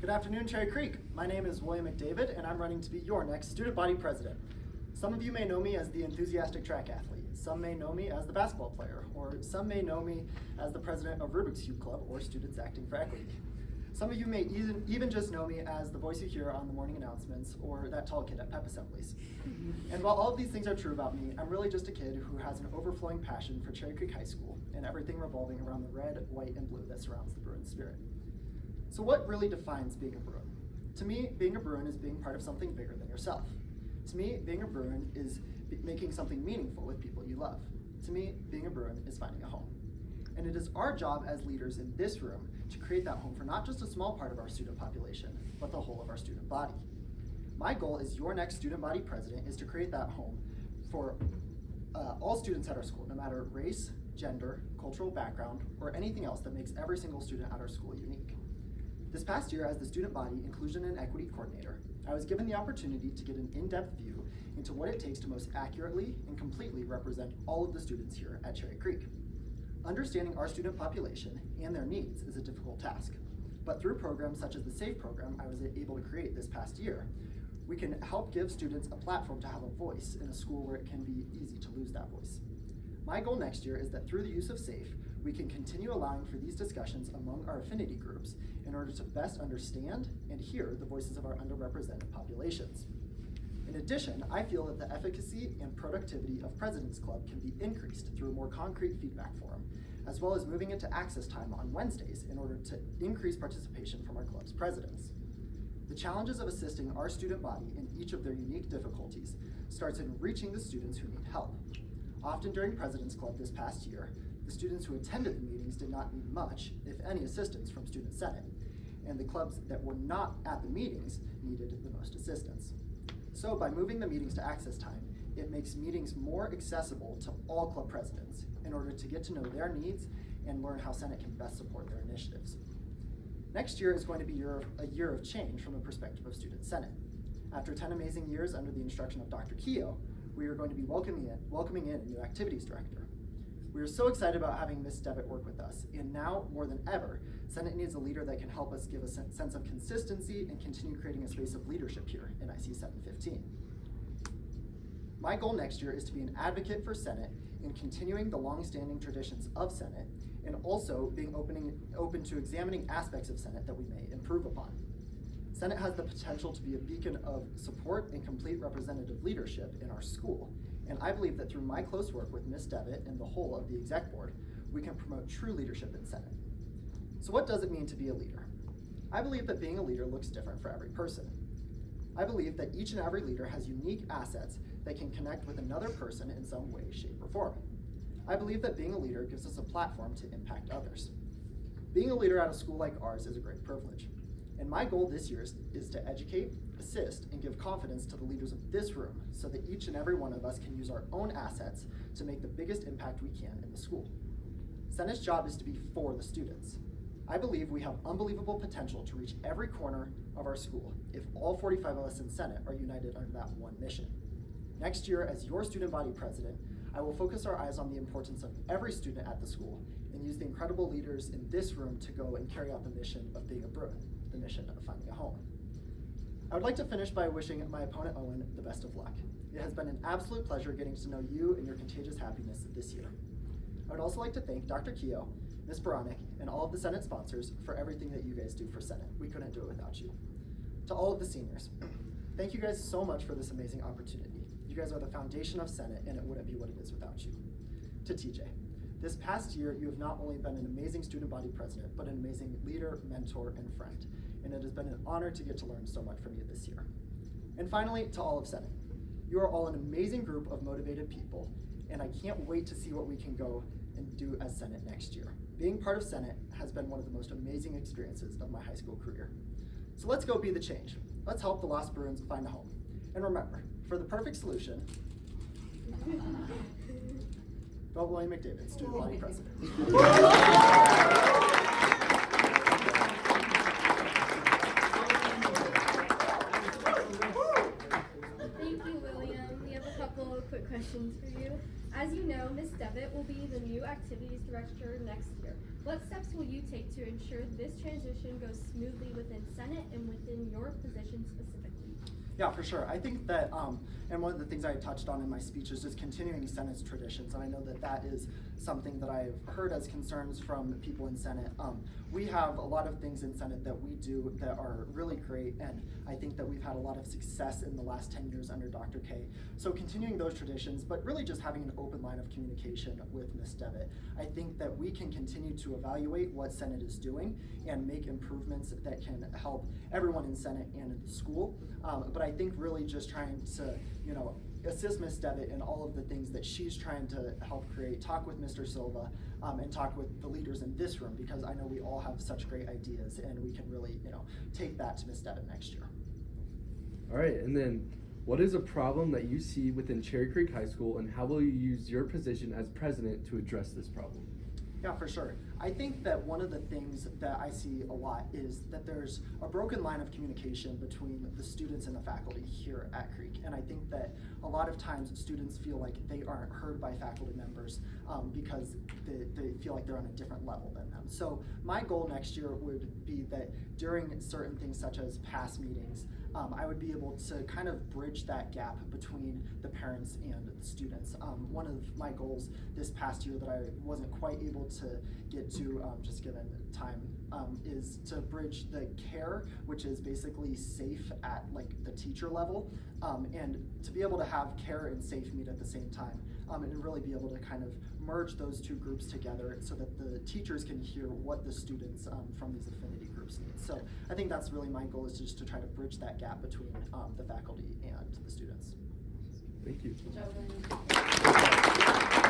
Good afternoon, Cherry Creek. My name is William Mcdavid, and I'm running to be your next student body president. Some of you may know me as the enthusiastic track athlete. Some may know me as the basketball player, or some may know me as the president of Rubik's Cube Club or Students Acting for Equity. Some of you may even just know me as the voice you hear on the morning announcements or that tall kid at pep assemblies. And while all of these things are true about me, I'm really just a kid who has an overflowing passion for Cherry Creek High School and everything revolving around the red, white, and blue that surrounds the Bruin spirit. So what really defines being a Bruin? To me, being a Bruin is being part of something bigger than yourself. To me, being a Bruin is making something meaningful with people you love. To me, being a Bruin is finding a home. And it is our job as leaders in this room to create that home for not just a small part of our student population, but the whole of our student body. My goal as your next student body president is to create that home for all students at our school, no matter race, gender, cultural background, or anything else that makes every single student at our school unique. This past year, as the Student Body Inclusion and Equity Coordinator, I was given the opportunity to get an in-depth view into what it takes to most accurately and completely represent all of the students here at Cherry Creek. Understanding our student population and their needs is a difficult task, but through programs such as the SAFE program I was able to create this past year, we can help give students a platform to have a voice in a school where it can be easy to lose that voice. My goal next year is that through the use of SAFE, we can continue allowing for these discussions among our affinity groups in order to best understand and hear the voices of our underrepresented populations. In addition, I feel that the efficacy and productivity of President's Club can be increased through a more concrete feedback forum, as well as moving into access time on Wednesdays in order to increase participation from our club's presidents. The challenges of assisting our student body in each of their unique difficulties starts in reaching the students who need help. Often during President's Club this past year, the students who attended the meetings did not need much, if any, assistance from Student Senate, and the clubs that were not at the meetings needed the most assistance. So by moving the meetings to access time, it makes meetings more accessible to all club presidents in order to get to know their needs and learn how Senate can best support their initiatives. Next year is going to be a year of change from the perspective of Student Senate. After 10 amazing years under the instruction of Dr. Keogh, we are going to be welcoming in a new activities director. We are so excited about having Ms. Devitt work with us, and now more than ever, Senate needs a leader that can help us give a sense of consistency and continue creating a space of leadership here in IC 715. My goal next year is to be an advocate for Senate in continuing the long-standing traditions of Senate and also being open to examining aspects of Senate that we may improve upon. Senate has the potential to be a beacon of support and complete representative leadership in our school, and I believe that through my close work with Ms. Devitt and the whole of the exec board, we can promote true leadership in Senate. So what does it mean to be a leader? I believe that being a leader looks different for every person. I believe that each and every leader has unique assets that can connect with another person in some way, shape, or form. I believe that being a leader gives us a platform to impact others. Being a leader at a school like ours is a great privilege. And my goal this year is to educate, assist, and give confidence to the leaders of this room so that each and every one of us can use our own assets to make the biggest impact we can in the school. Senate's job is to be for the students. I believe we have unbelievable potential to reach every corner of our school if all 45 of us in Senate are united under that one mission. Next year, as your student body president, I will focus our eyes on the importance of every student at the school and use the incredible leaders in this room to go and carry out the mission of being a Bruin, the mission of finding a home. I would like to finish by wishing my opponent Owen the best of luck. It has been an absolute pleasure getting to know you and your contagious happiness this year. I would also like to thank Dr. Keogh, Ms. Baranek, and all of the Senate sponsors for everything that you guys do for Senate. We couldn't do it without you. To all of the seniors, thank you guys so much for this amazing opportunity. You guys are the foundation of Senate, and it wouldn't be what it is without you. To TJ, this past year, you have not only been an amazing student body president, but an amazing leader, mentor, and friend. And it has been an honor to get to learn so much from you this year. And finally, to all of Senate, you are all an amazing group of motivated people, and I can't wait to see what we can go and do as Senate next year. Being part of Senate has been one of the most amazing experiences of my high school career. So let's go be the change. Let's help the Lost Bruins find a home. And remember, for the perfect solution, vote William Mcdavid, student body president. Thank you, William. We have a couple of quick questions for you. As you know, Ms. Devitt will be the new activities director next year. What steps will you take to ensure this transition goes smoothly within Senate and within your position specifically? Yeah, for sure. I think that, and one of the things I touched on in my speech is just continuing Senate's traditions, and I know that that is something that I've heard as concerns from people in Senate. We have a lot of things in Senate that we do that are really great, and I think that we've had a lot of success in the last 10 years under Dr. K. So continuing those traditions, but really just having an open line of communication with Ms. Devitt. I think that we can continue to evaluate what Senate is doing and make improvements that can help everyone in Senate and in the school. But I think really just trying to, assist Ms. Devitt in all of the things that she's trying to help create, talk with Mr. Silva, and talk with the leaders in this room, because I know we all have such great ideas and we can really, take that to Ms. Devitt next year. All right, and then what is a problem that you see within Cherry Creek High School, and how will you use your position as president to address this problem? Yeah, for sure. I think that one of the things that I see a lot is that there's a broken line of communication between the students and the faculty here at Creek. And I think that a lot of times students feel like they aren't heard by faculty members because they feel like they're on a different level than them. So my goal next year would be that during certain things such as PASS meetings, I would be able to kind of bridge that gap between the parents and the students. One of my goals this past year that I wasn't quite able to get to, just given time, is to bridge the care, which is basically safe at like the teacher level, and to be able to have care and safe meet at the same time, and really be able to kind of merge those two groups together so that the teachers can hear what the students from these affinity groups need. So I think that's really my goal, is just to try to bridge that gap between the faculty and the students. Thank you. Good job, William.